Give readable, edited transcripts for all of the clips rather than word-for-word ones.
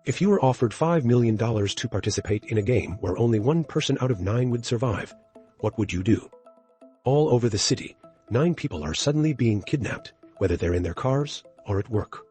If you were offered $5 million to participate in a game where only one person out of 9 would survive, what would you do? All over the city, 9 people are suddenly being kidnapped, whether they're in their cars or at work.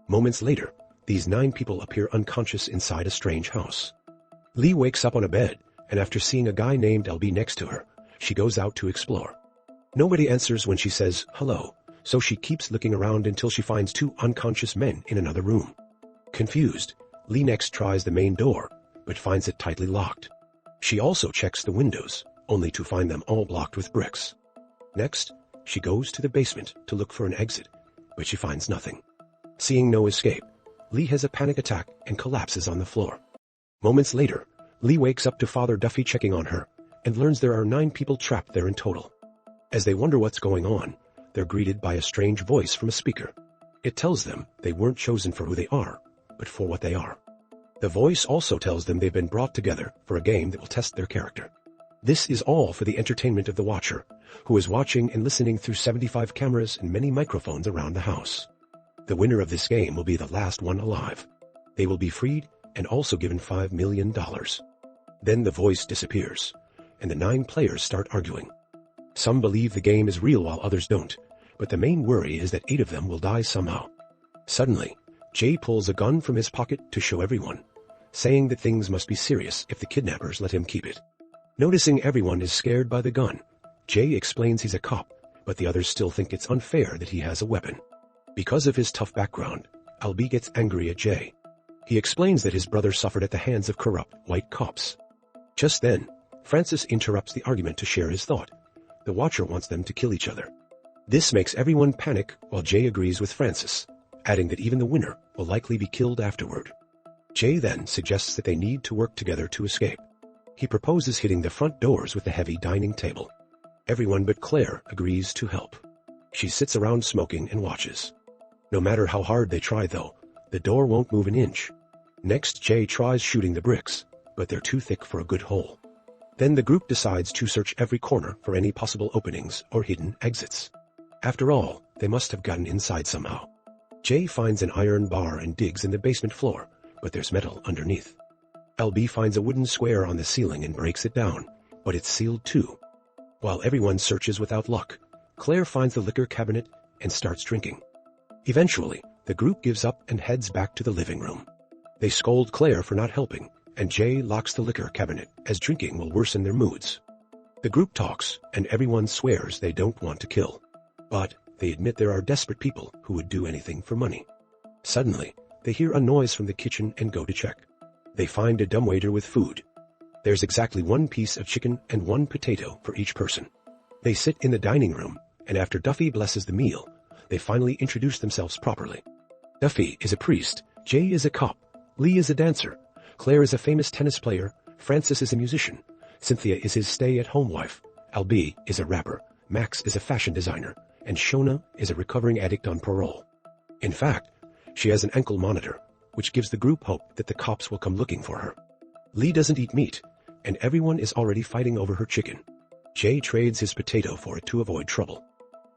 Moments later, these 9 people appear unconscious inside a strange house. Lee wakes up on a bed, and after seeing a guy named LB next to her, she goes out to explore. Nobody answers when she says hello, so she keeps looking around until she finds 2 unconscious men in another room. Confused, Lee next tries the main door, but finds it tightly locked. She also checks the windows, only to find them all blocked with bricks. Next, she goes to the basement to look for an exit, but she finds nothing. Seeing no escape, Lee has a panic attack and collapses on the floor. Moments later, Lee wakes up to Father Duffy checking on her, and learns there are 9 people trapped there in total. As they wonder what's going on, they're greeted by a strange voice from a speaker. It tells them they weren't chosen for who they are, but for what they are. The voice also tells them they've been brought together for a game that will test their character. This is all for the entertainment of the watcher, who is watching and listening through 75 cameras and many microphones around the house. The winner of this game will be the last one alive. They will be freed and also given $5 million. Then the voice disappears, and the 9 players start arguing. Some believe the game is real while others don't, but the main worry is that 8 of them will die somehow. Suddenly, Jay pulls a gun from his pocket to show everyone, saying that things must be serious if the kidnappers let him keep it. Noticing everyone is scared by the gun, Jay explains he's a cop, but the others still think it's unfair that he has a weapon. Because of his tough background, Albie gets angry at Jay. He explains that his brother suffered at the hands of corrupt white cops. Just then, Francis interrupts the argument to share his thought. The watcher wants them to kill each other. This makes everyone panic while Jay agrees with Francis, adding that even the winner will likely be killed afterward. Jay then suggests that they need to work together to escape. He proposes hitting the front doors with the heavy dining table. Everyone but Claire agrees to help. She sits around smoking and watches. No matter how hard they try though, the door won't move an inch. Next, Jay tries shooting the bricks, but they're too thick for a good hole. Then the group decides to search every corner for any possible openings or hidden exits. After all, they must have gotten inside somehow. Jay finds an iron bar and digs in the basement floor, but there's metal underneath. LB finds a wooden square on the ceiling and breaks it down, but it's sealed too. While everyone searches without luck, Claire finds the liquor cabinet and starts drinking. Eventually, the group gives up and heads back to the living room. They scold Claire for not helping, and Jay locks the liquor cabinet as drinking will worsen their moods. The group talks, and everyone swears they don't want to kill. But they admit there are desperate people who would do anything for money. Suddenly, they hear a noise from the kitchen and go to check. They find a dumbwaiter with food. There's exactly 1 piece of chicken and 1 potato for each person. They sit in the dining room, and after Duffy blesses the meal, they finally introduce themselves properly. Duffy is a priest, Jay is a cop, Lee is a dancer, Claire is a famous tennis player, Francis is a musician, Cynthia is his stay-at-home wife, Albie is a rapper, Max is a fashion designer, and Shona is a recovering addict on parole. In fact, she has an ankle monitor, which gives the group hope that the cops will come looking for her. Lee doesn't eat meat, and everyone is already fighting over her chicken. Jay trades his potato for it to avoid trouble.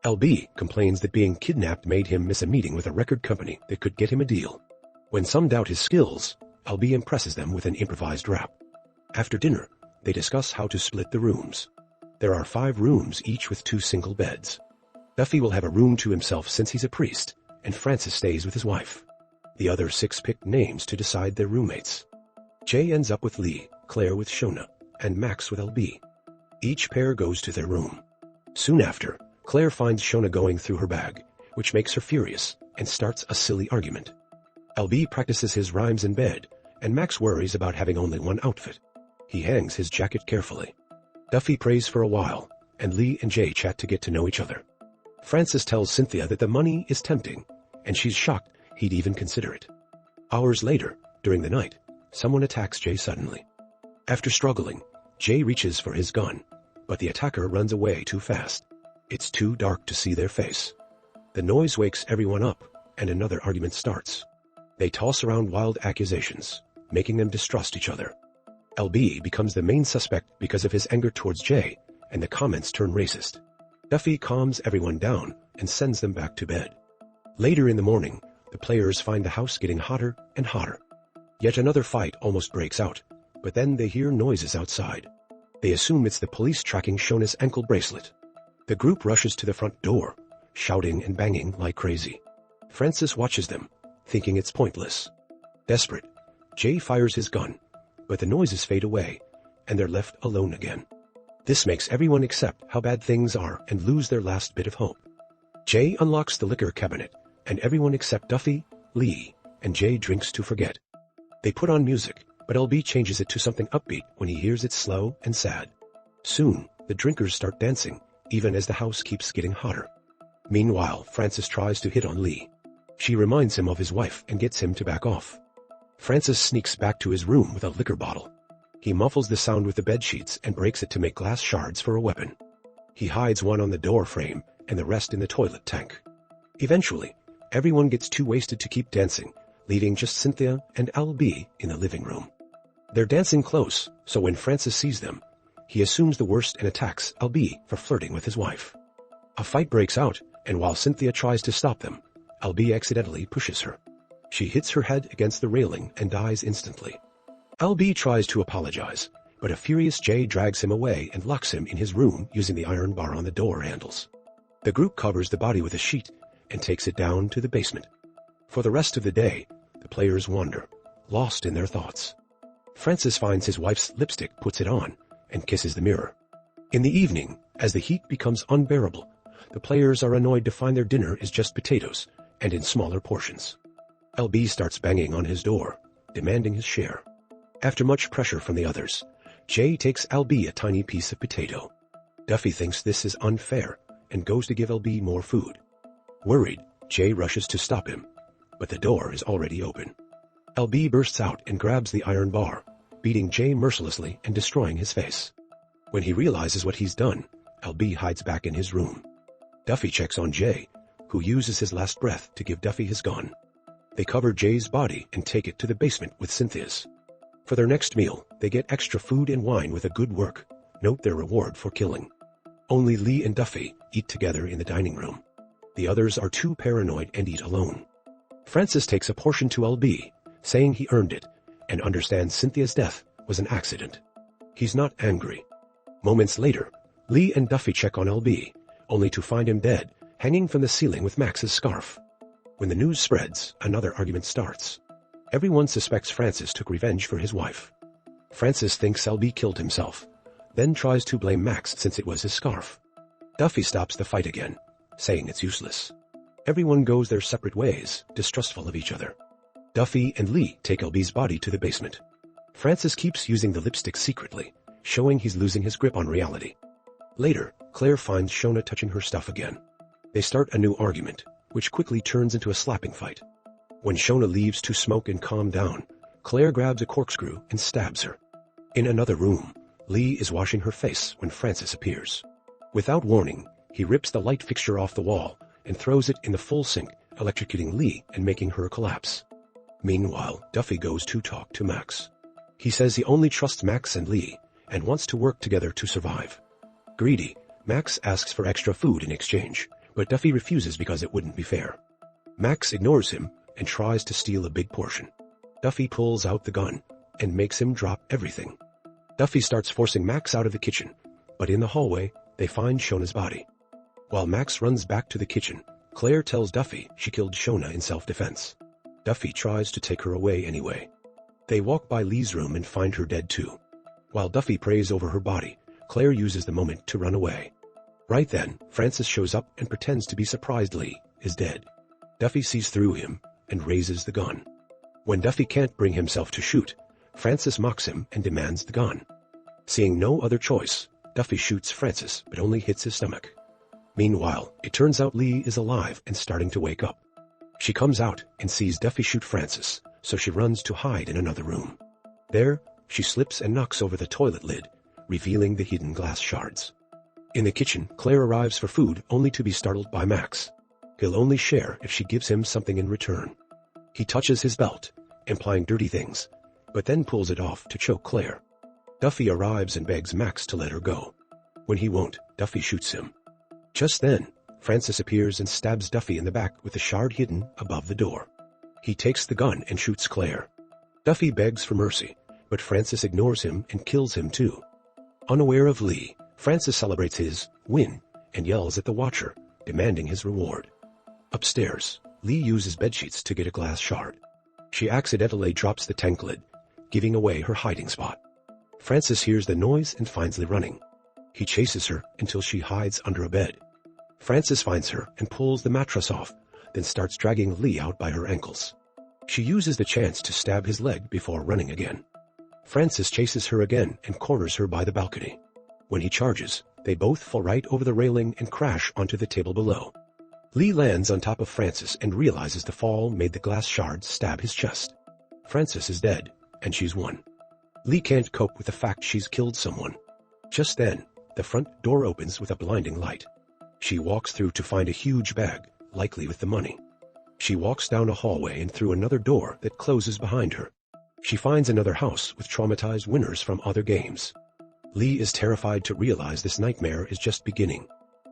LB complains that being kidnapped made him miss a meeting with a record company that could get him a deal. When some doubt his skills, LB impresses them with an improvised rap. After dinner, they discuss how to split the rooms. There are 5 rooms, each with 2 single beds. Duffy will have a room to himself since he's a priest, and Francis stays with his wife. The other 6 pick names to decide their roommates. Jay ends up with Lee, Claire with Shona, and Max with LB. Each pair goes to their room. Soon after, Claire finds Shona going through her bag, which makes her furious, and starts a silly argument. LB practices his rhymes in bed, and Max worries about having only 1 outfit. He hangs his jacket carefully. Duffy prays for a while, and Lee and Jay chat to get to know each other. Francis tells Cynthia that the money is tempting, and she's shocked he'd even consider it. Hours later, during the night, someone attacks Jay suddenly. After struggling, Jay reaches for his gun, but the attacker runs away too fast. It's too dark to see their face. The noise wakes everyone up, and another argument starts. They toss around wild accusations, making them distrust each other. LB becomes the main suspect because of his anger towards Jay, and the comments turn racist. Duffy calms everyone down and sends them back to bed. Later in the morning, the players find the house getting hotter and hotter. Yet another fight almost breaks out, but then they hear noises outside. They assume it's the police tracking Shona's ankle bracelet. The group rushes to the front door, shouting and banging like crazy. Francis watches them, thinking it's pointless. Desperate, Jay fires his gun, but the noises fade away, and they're left alone again. This makes everyone accept how bad things are and lose their last bit of hope. Jay unlocks the liquor cabinet, and everyone except Duffy, Lee, and Jay drinks to forget. They put on music, but LB changes it to something upbeat when he hears it slow and sad. Soon, the drinkers start dancing, even as the house keeps getting hotter. Meanwhile, Francis tries to hit on Lee. She reminds him of his wife and gets him to back off. Francis sneaks back to his room with a liquor bottle. He muffles the sound with the bedsheets and breaks it to make glass shards for a weapon. He hides one on the door frame and the rest in the toilet tank. Eventually, everyone gets too wasted to keep dancing, leaving just Cynthia and LB in the living room. They're dancing close, so when Francis sees them, he assumes the worst and attacks LB for flirting with his wife. A fight breaks out, and while Cynthia tries to stop them, LB accidentally pushes her. She hits her head against the railing and dies instantly. LB tries to apologize, but a furious Jay drags him away and locks him in his room using the iron bar on the door handles. The group covers the body with a sheet and takes it down to the basement. For the rest of the day, the players wander, lost in their thoughts. Francis finds his wife's lipstick, puts it on, and kisses the mirror. In the evening, as the heat becomes unbearable, the players are annoyed to find their dinner is just potatoes, and in smaller portions. LB starts banging on his door, demanding his share. After much pressure from the others, Jay takes LB a tiny piece of potato. Duffy thinks this is unfair and goes to give LB more food. Worried, Jay rushes to stop him, but the door is already open. LB bursts out and grabs the iron bar, beating Jay mercilessly and destroying his face. When he realizes what he's done, LB hides back in his room. Duffy checks on Jay, who uses his last breath to give Duffy his gun. They cover Jay's body and take it to the basement with Cynthia's. For their next meal, they get extra food and wine with a good work. Note their reward for killing. Only Lee and Duffy eat together in the dining room. The others are too paranoid and eat alone. Francis takes a portion to LB, saying he earned it, and understands Cynthia's death was an accident. He's not angry. Moments later, Lee and Duffy check on LB, only to find him dead, hanging from the ceiling with Max's scarf. When the news spreads, another argument starts. Everyone suspects Francis took revenge for his wife. Francis thinks LB killed himself, then tries to blame Max since it was his scarf. Duffy stops the fight again, saying it's useless. Everyone goes their separate ways, distrustful of each other. Duffy and Lee take LB's body to the basement. Francis keeps using the lipstick secretly, showing he's losing his grip on reality. Later, Claire finds Shona touching her stuff again. They start a new argument, which quickly turns into a slapping fight. When Shona leaves to smoke and calm down, Claire grabs a corkscrew and stabs her. In another room, Lee is washing her face when Francis appears. Without warning, he rips the light fixture off the wall and throws it in the full sink, electrocuting Lee and making her collapse. Meanwhile, Duffy goes to talk to Max. He says he only trusts Max and Lee and wants to work together to survive. Greedy, Max asks for extra food in exchange, but Duffy refuses because it wouldn't be fair. Max ignores him and tries to steal a big portion. Duffy pulls out the gun and makes him drop everything. Duffy starts forcing Max out of the kitchen, but in the hallway, they find Shona's body. While Max runs back to the kitchen, Claire tells Duffy she killed Shona in self-defense. Duffy tries to take her away anyway. They walk by Lee's room and find her dead too. While Duffy prays over her body, Claire uses the moment to run away. Right then, Francis shows up and pretends to be surprised Lee is dead. Duffy sees through him and raises the gun. When Duffy can't bring himself to shoot, Francis mocks him and demands the gun. Seeing no other choice, Duffy shoots Francis but only hits his stomach. Meanwhile, it turns out Lee is alive and starting to wake up. She comes out and sees Duffy shoot Francis, so she runs to hide in another room. There, she slips and knocks over the toilet lid, revealing the hidden glass shards. In the kitchen, Claire arrives for food only to be startled by Max. He'll only share if she gives him something in return. He touches his belt, implying dirty things, but then pulls it off to choke Claire. Duffy arrives and begs Max to let her go. When he won't, Duffy shoots him. Just then, Francis appears and stabs Duffy in the back with the shard hidden above the door. He takes the gun and shoots Claire. Duffy begs for mercy, but Francis ignores him and kills him too. Unaware of Lee, Francis celebrates his win and yells at the Watcher, demanding his reward. Upstairs, Lee uses bedsheets to get a glass shard. She accidentally drops the tank lid, giving away her hiding spot. Francis hears the noise and finds Lee running. He chases her until she hides under a bed. Francis finds her and pulls the mattress off, then starts dragging Lee out by her ankles. She uses the chance to stab his leg before running again. Francis chases her again and corners her by the balcony. When he charges, they both fall right over the railing and crash onto the table below. Lee lands on top of Francis and realizes the fall made the glass shards stab his chest. Francis is dead, and she's won. Lee can't cope with the fact she's killed someone. Just then, the front door opens with a blinding light. She walks through to find a huge bag, likely with the money. She walks down a hallway and through another door that closes behind her. She finds another house with traumatized winners from other games. Lee is terrified to realize this nightmare is just beginning.